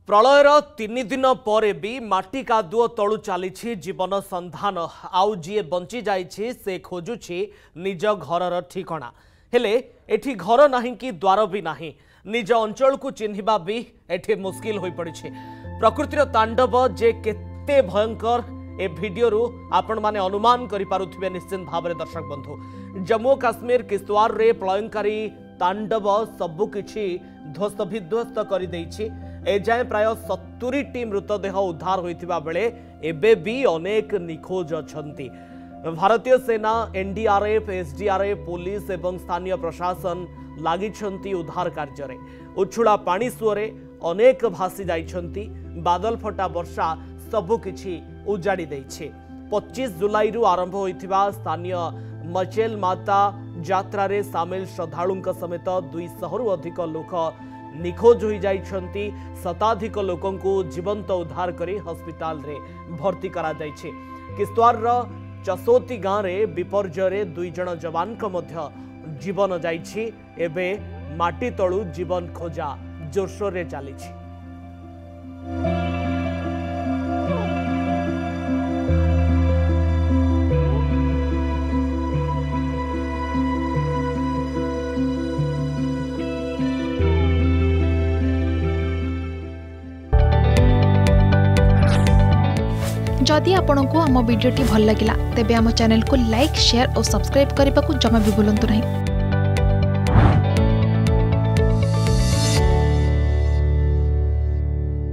प्रलयर 3 दिन पर भी माटी कादुओ तलु चली जीवन संधान आउ जी बंची जाइछि से खोजुछि निज घरर ठिकाना हेले एठी घर नाही कि द्वार भी नाही निज अंचल को चिन्हिबा भी एठी मुश्किल होई पड़िछि। प्रकृतिर तांडव जे केते भयंकर ए वीडियो रु आपण माने अनुमान करि पारुथिबे निश्चित भाव में दर्शक बंधु। जम्मू काश्मीर किश्तवाड़ रे प्रलयंकारी तांडव सबु किछि ध्वस्त विध्वस्त करि दैछि। एजाए प्राय 70टी मृतदेह उद्धार होइथिबा बेले एबे भी अनेक निखोज अछंती। भारतीय सेना एनडीआरएफ एसडीआरएफ पुलिस एवं स्थानीय प्रशासन लागिछंती उद्धार कार्य रे। उछुळा पानी सुअरे अनेक भासी जाइछंती। बादल फटा वर्षा सबु किछि उजाड़ी दैछि। 25 जुलाई रु आरंभ होइथिबा स्थानीय मचेल माता यात्रा रे सामिल श्रद्धालुंक समेत 200 रु अधिक लोक निखोज हो जाइछंती। शताधिक लोकन को जीवंत उद्धार करी हॉस्पिटल रे भर्ती करा जाइछे। किश्तवाड़ रो चसोती गाँव रे विपर्जय रे 2 जण जवान को मध्य जीवन जाइछि। एबे माटी तळु जीवन खोजा जोरसोर रे चलीछि। जदि आपंक आम भिडी भल लगा तेब आम चैनल को लाइक शेयर और सब्सक्राइब करने को जमा भी भूलु नहीं।